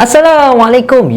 Assalamualaikum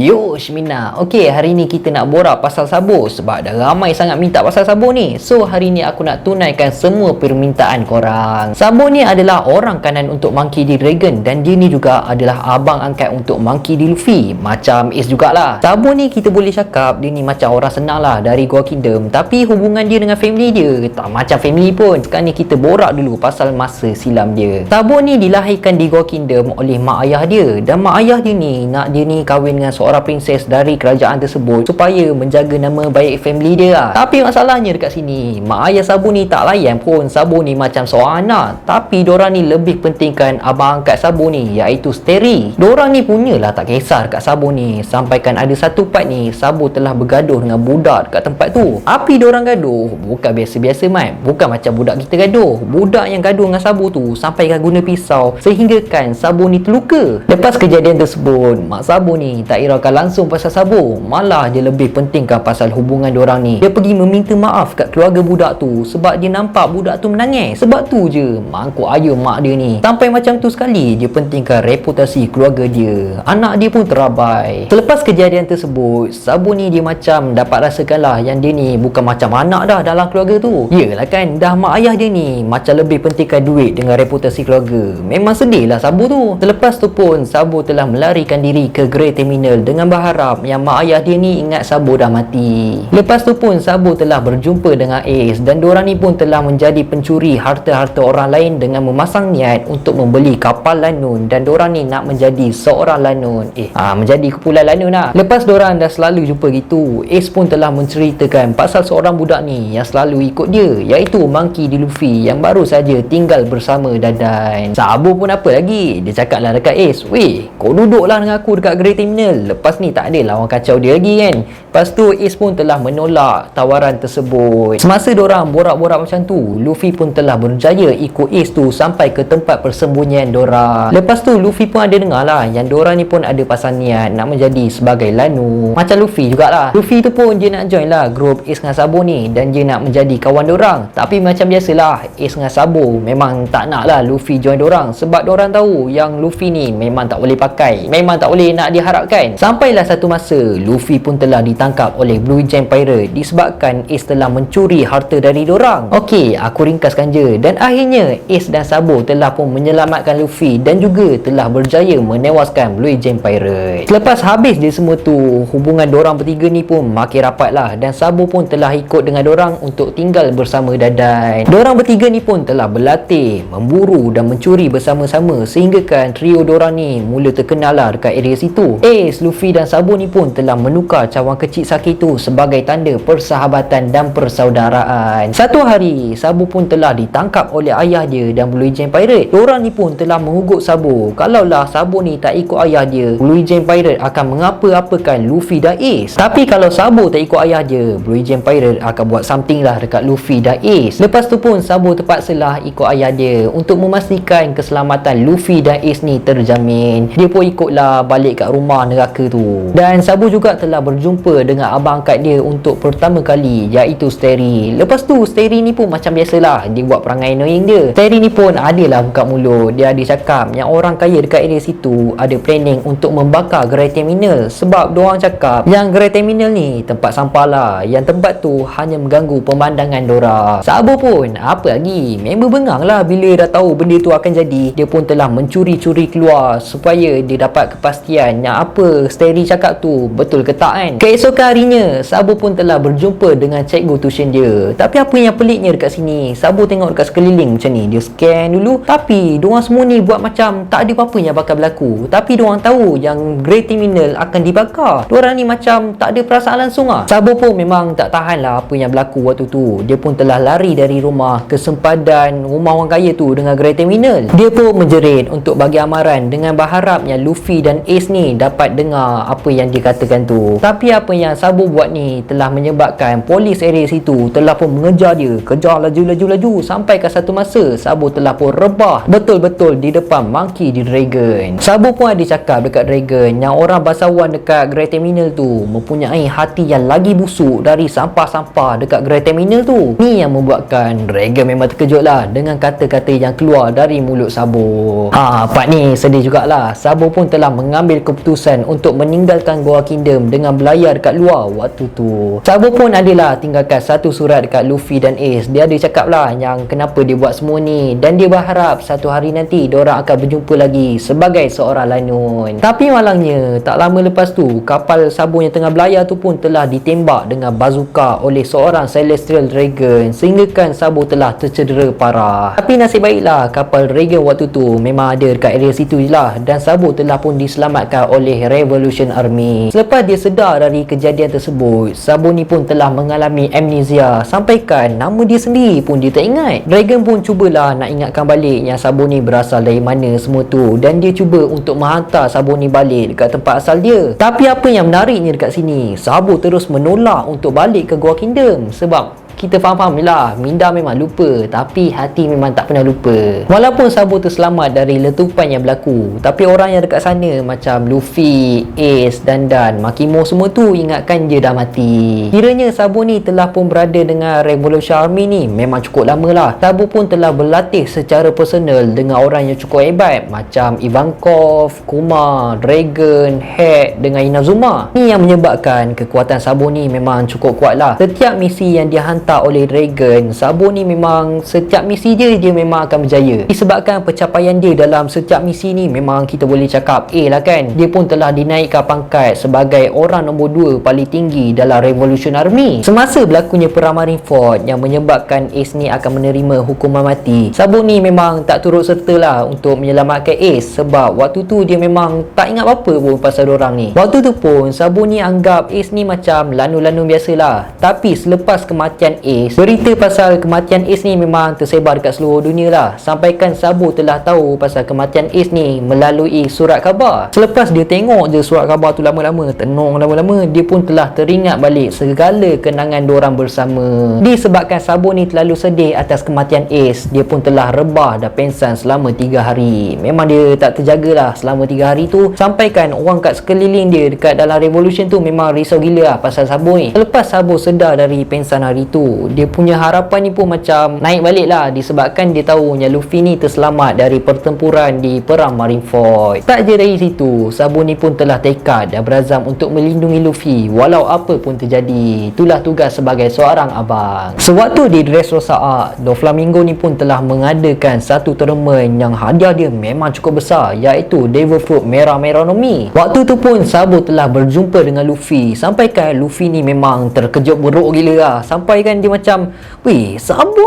Mina. Okey, hari ni kita nak borak pasal sabun sebab dah ramai sangat minta pasal sabun ni. So, hari ni aku nak tunaikan semua permintaan korang. Sabun ni adalah orang kanan untuk Monkey D. Dragon dan dia ni juga adalah abang angkat untuk Monkey D. Luffy. Macam Ace jugalah. Sabun ni kita boleh cakap dia ni macam orang senang lah dari Gua Kingdom, tapi hubungan dia dengan family dia tak macam family pun. Sekarang ni kita borak dulu pasal masa silam dia. Sabun ni dilahirkan di Gua Kingdom oleh mak ayah dia, dan mak ayah dia ni nak dia ni kahwin dengan seorang princess dari kerajaan tersebut supaya menjaga nama baik family dia lah. Tapi masalahnya dekat sini, mak ayah Sabun ni tak layan pun Sabun ni macam seorang anak, tapi dorang ni lebih pentingkan abang angkat Sabun ni, iaitu Steri. Dorang ni punyalah tak kisah dekat Sabun ni, sampaikan ada satu part ni Sabun telah bergaduh dengan budak dekat tempat tu. Api dorang gaduh bukan biasa-biasa mat, bukan macam budak kita gaduh. Budak yang gaduh dengan Sabun tu sampaikan guna pisau sehinggakan Sabun ni terluka. Lepas kejadian tersebut, mak Sabun ni tak hiraukan langsung pasal Sabun, malah dia lebih pentingkan pasal hubungan diorang ni. Dia pergi meminta maaf kat keluarga budak tu sebab dia nampak budak tu menangis. Sebab tu je mangkuk ayam mak dia ni sampai macam tu sekali dia pentingkan reputasi keluarga dia. Anak dia pun terabai. Selepas kejadian tersebut, Sabun ni dia macam dapat rasakan lah yang dia ni bukan macam anak dah dalam keluarga tu. Yelah kan, dah mak ayah dia ni macam lebih pentingkan duit dengan reputasi keluarga. Memang sedih lah Sabun tu. Selepas tu pun Sabun telah melarikan diri ke Grey Terminal dengan berharap yang mak ayah dia ni ingat Sabun dah mati. Lepas tu pun Sabun telah berjumpa dengan Ace dan diorang ni pun telah menjadi pencuri harta-harta orang lain dengan memasang niat untuk membeli kapal lanun, dan diorang ni nak menjadi seorang lanun. Menjadi kumpulan lanun lah. Lepas diorang dah selalu jumpa gitu, Ace pun telah menceritakan pasal seorang budak ni yang selalu ikut dia, iaitu Monkey D. Luffy yang baru saja tinggal bersama Dadan. Sabun pun apa lagi, dia cakap lah dekat Ace, "Weh, kau duduklah dengan aku dekat Grey Terminal. Lepas ni tak adalah orang kacau dia lagi kan." Lepas tu Ace pun telah menolak tawaran tersebut. Semasa dorang borak-borak macam tu, Luffy pun telah berjaya ikut Ace tu sampai ke tempat persembunyian dorang. Lepas tu Luffy pun ada dengar lah yang dorang ni pun ada pasal niat nak menjadi sebagai lanu macam Luffy jugalah. Luffy tu pun dia nak join lah grup Ace dengan Sabun ni dan dia nak menjadi kawan dorang. Tapi macam biasalah, Ace dengan Sabun memang tak nak lah Luffy join dorang sebab dorang tahu yang Luffy ni memang tak boleh pakai, memang tak boleh nak diharapkan. Sampailah satu masa Luffy pun telah ditangkap oleh Blue Giant Pirate disebabkan Ace telah mencuri harta dari dorang. Okey, aku ringkaskan je. Dan akhirnya Ace dan Sabun telah pun menyelamatkan Luffy dan juga telah berjaya menewaskan Blue Giant Pirate. Selepas habis dia semua tu, hubungan dorang bertiga ni pun makin rapat lah, dan Sabun pun telah ikut dengan dorang untuk tinggal bersama Dadan. Dorang bertiga ni pun telah berlatih, memburu dan mencuri bersama-sama sehinggakan trio dorang ni mula terkenal lah dekat area situ. Ace, Luffy dan Sabun ni pun telah menukar cawan kecil sakit tu sebagai tanda persahabatan dan persaudaraan. Satu hari, Sabun pun telah ditangkap oleh ayah dia dan Blue Giant Pirate. Dorang ni pun telah mengugut Sabun. Kalaulah Sabun ni tak ikut ayah dia, Blue Giant Pirate akan mengapa-apakan Luffy dan Ace. Tapi kalau Sabun tak ikut ayah dia, Blue Giant Pirate akan buat something lah dekat Luffy dan Ace. Lepas tu pun Sabun terpaksalah ikut ayah dia untuk memastikan keselamatan Luffy dan Ace ni terjamin. Dia pun ikutlah balik kat rumah neraka tu. Dan Sabun juga telah berjumpa dengan abang angkat dia untuk pertama kali, iaitu Steri. Lepas tu Steri ni pun macam biasalah, dia buat perangai annoying dia. Steri ni pun adalah buka mulut. Dia ada cakap yang orang kaya dekat area situ ada planning untuk membakar Grey Terminal sebab diorang cakap yang Grey Terminal ni tempat sampah lah, yang tempat tu hanya mengganggu pemandangan dorang. Sabun pun apa lagi, member bengang lah bila dah tahu benda tu akan jadi. Dia pun telah mencuri-curi keluar supaya dia dapat kepastian yang apa Steri cakap tu betul ke tak kan. Keesokan harinya Sabun pun telah berjumpa dengan cikgu tuition dia. Tapi apa yang peliknya dekat sini, Sabun tengok dekat sekeliling macam ni, dia scan dulu, tapi diorang semua ni buat macam tak ada apa-apa yang bakal berlaku. Tapi diorang tahu yang Grey Terminal akan dibakar. Diorang ni macam tak ada perasaan langsung lah. Sabun pun memang tak tahan lah apa yang berlaku waktu tu. Dia pun telah lari dari rumah ke sempadan rumah orang kaya tu dengan Grey Terminal. Dia pun menjerit untuk bagi amaran dengan berharapnya Luffy dan Ace ni dapat dengar apa yang dia katakan tu. Tapi apa yang Sabun buat ni telah menyebabkan polis area situ telah pun mengejar dia. Kejar laju sampai ke satu masa Sabun Sabo telah pun rebah betul-betul di depan Monkey D. Dragon. Sabo pun ada cakap dekat Dragon yang orang bangsawan dekat Grand Terminal tu mempunyai hati yang lagi busuk dari sampah-sampah dekat Grand Terminal tu. Ni yang membuatkan Dragon memang terkejut lah dengan kata-kata yang keluar dari mulut Sabo. Part ni sedih jugalah. Sabo pun telah mengambil keputusan untuk meninggalkan Goa Kingdom dengan belayar dekat luar waktu tu. Sabo pun adalah tinggalkan satu surat dekat Luffy dan Ace. Dia ada cakap lah yang kenapa dia buat semua ni, dan dia berharap satu hari nanti diorang akan berjumpa lagi sebagai seorang lanun. Tapi malangnya tak lama lepas tu, kapal Sabo yang tengah belayar tu pun telah ditembak dengan bazooka oleh seorang Celestial Dragon sehinggakan Sabo telah tercedera parah. Tapi nasib baiklah kapal Dragon waktu tu memang ada dekat area situ je lah, dan Sabo telah pun diselamatkan oleh Revolution Army. Selepas dia sedar dari kejadian tersebut, Sabo ni pun telah mengalami amnesia sampaikan nama dia sendiri pun dia tak ingat. Dragon pun cubalah nak ingatkan balik yang Sabo ni berasal dari mana semua tu, dan dia cuba untuk menghantar Sabo ni balik dekat tempat asal dia. Tapi apa yang menariknya dekat sini, Sabo terus menolak untuk balik ke Goa Kingdom sebab kita faham lah, minda memang lupa tapi hati memang tak pernah lupa. Walaupun Sabo terselamat dari letupan yang berlaku, tapi orang yang dekat sana macam Luffy, Ace, Dan, Makimo semua tu ingatkan dia dah mati. Kiranya Sabo ni telah pun berada dengan Revolution Army ni memang cukup lama lah. Sabo pun telah berlatih secara personal dengan orang yang cukup hebat macam Ivankov, Kuma, Dragon, Head dengan Inazuma. Ni yang menyebabkan kekuatan Sabo ni memang cukup kuat lah. Setiap misi yang dia hantar oleh Dragon, Sabo ni memang setiap misi dia memang akan berjaya. Disebabkan pencapaian dia dalam setiap misi ni memang kita boleh cakap A lah kan. Dia pun telah dinaikkan pangkat sebagai orang nombor 2 paling tinggi dalam Revolution Army. Semasa berlakunya perang Marineford yang menyebabkan Ace ni akan menerima hukuman mati, Sabo ni memang tak turut serta lah untuk menyelamatkan Ace sebab waktu tu dia memang tak ingat apa-apa pun pasal dorang ni. Waktu tu pun Sabo ni anggap Ace ni macam lanun-lanun biasa lah. Tapi selepas kematian Ace, berita pasal kematian Ace ni memang tersebar dekat seluruh dunia lah, sampaikan Sabo telah tahu pasal kematian Ace ni melalui surat khabar. Selepas dia tengok je surat khabar tu lama-lama, tenung lama-lama, dia pun telah teringat balik segala kenangan diorang bersama. Disebabkan Sabo ni terlalu sedih atas kematian Ace, dia pun telah rebah dan pensan selama 3 hari. Memang dia tak terjagalah selama 3 hari tu, sampaikan orang kat sekeliling dia dekat dalam Revolution tu memang risau gila lah pasal Sabo ni. Selepas Sabo sedar dari pensan hari tu, dia punya harapan ni pun macam naik balik lah, disebabkan dia tahu yang Luffy ni terselamat dari pertempuran di perang Marineford. Tak je dari situ, Sabo ni pun telah tekad dan berazam untuk melindungi Luffy walau apa pun terjadi. Itulah tugas sebagai seorang abang. Sewaktu di Dressrosa Arc, Doflamingo ni pun telah mengadakan satu tournament yang hadiah dia memang cukup besar, iaitu Devil Fruit Merah-Merah no Mi. Waktu tu pun Sabo telah berjumpa dengan Luffy, sampaikan Luffy ni memang terkejut buruk gila lah, sampaikan dia macam, weh Sabo,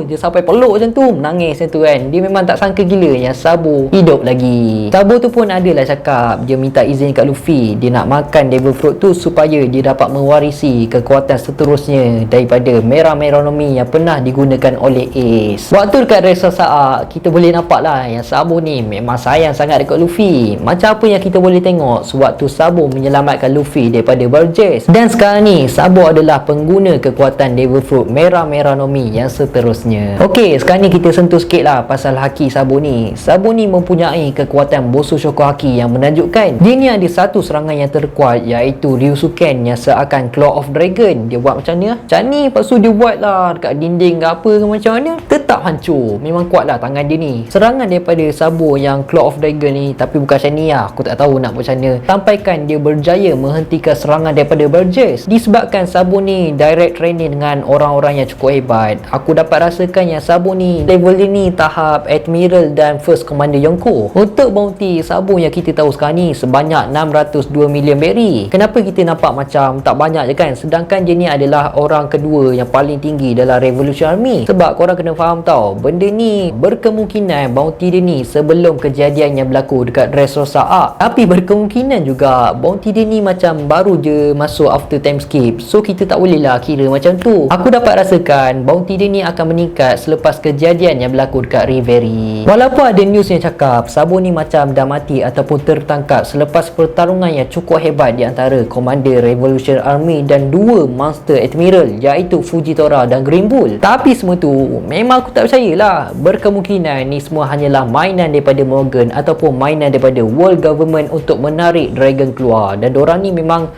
dia sampai peluk macam tu, menangis macam tu kan. Dia memang tak sangka gila yang Sabo hidup lagi. Sabo tu pun adalah cakap dia minta izin kat Luffy, dia nak makan Devil Fruit tu supaya dia dapat mewarisi kekuatan seterusnya daripada Merah-Merah no Mi yang pernah digunakan oleh Ace. Waktu dekat Dressrosa Arc, kita boleh nampak lah yang Sabo ni memang sayang sangat dekat Luffy, macam apa yang kita boleh tengok sewaktu Sabo menyelamatkan Luffy daripada Burgess. Dan sekarang ni Sabo adalah pengguna kekuatan Devil Fruit Merah-Merah no Mi yang seterusnya. Okey, sekarang ni kita sentuh sikit lah pasal haki Sabo ni. Sabo ni mempunyai kekuatan Bosu Shoko Haki yang menakjubkan. Dia ni ada satu serangan yang terkuat, iaitu Ryusuken yang seakan Claw of Dragon. Dia buat macam ni lah, macam ni, lepas tu dia buat lah dekat dinding ke apa ke macam mana, tetap hancur. Memang kuat lah tangan dia ni. Serangan daripada Sabo yang Claw of Dragon ni, tapi bukan macam ni lah, aku tak tahu nak buat macam mana, sampaikan dia berjaya menghentikan serangan daripada Burgess. Disebabkan Sabo ni direct training dengan orang-orang yang cukup hebat, aku dapat rasakan yang Sabo ni level dia ni tahap Admiral dan First Commander Yonko. Untuk bounty Sabo yang kita tahu sekarang ni sebanyak 602 million berry. Kenapa kita nampak macam tak banyak je kan, sedangkan dia ni adalah orang kedua yang paling tinggi dalam Revolution Army. Sebab korang kena faham tau, benda ni berkemungkinan bounty dia ni sebelum kejadian yang berlaku dekat Dressrosa Arc, tapi berkemungkinan juga bounty dia ni macam baru je masuk after time skip, so kita tak boleh lah kira macam tu. Aku dapat rasakan bounty dia ni akan meningkat selepas kejadian yang berlaku dekat Ribery. Walaupun ada news yang cakap sabun ni macam dah mati ataupun tertangkap selepas pertarungan yang cukup hebat di antara Komander Revolution Army dan dua Monster Admiral iaitu Fujitora dan Green Bull. Tapi semua tu memang aku tak percayalah. Berkemungkinan ni semua hanyalah mainan daripada Morgan ataupun mainan daripada World Government untuk menarik Dragon keluar, dan dorang ni memang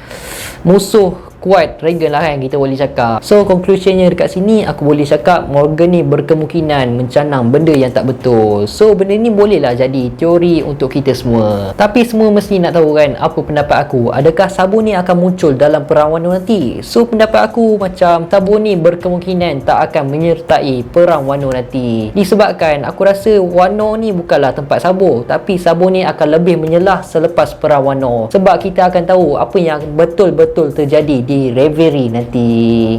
musuh kuat Dragon lah kan, kita boleh cakap. So conclusionnya dekat sini aku boleh cakap Morgan ni berkemungkinan mencanang benda yang tak betul. So benda ni boleh lah jadi teori untuk kita semua. Tapi semua mesti nak tahu kan apa pendapat aku, adakah sabun ni akan muncul dalam perang Wano nanti? So pendapat aku macam sabun ni berkemungkinan tak akan menyertai perang Wano nanti, disebabkan aku rasa Wano ni bukanlah tempat sabun, tapi sabun ni akan lebih menyelah selepas perang Wano, sebab kita akan tahu apa yang betul-betul terjadi di Reverie nanti.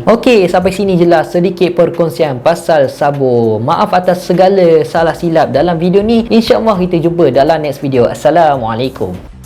Okey, sampai sini jelas sedikit perkongsian pasal sabun. Maaf atas segala salah silap dalam video ni. InsyaAllah kita jumpa dalam next video. Assalamualaikum.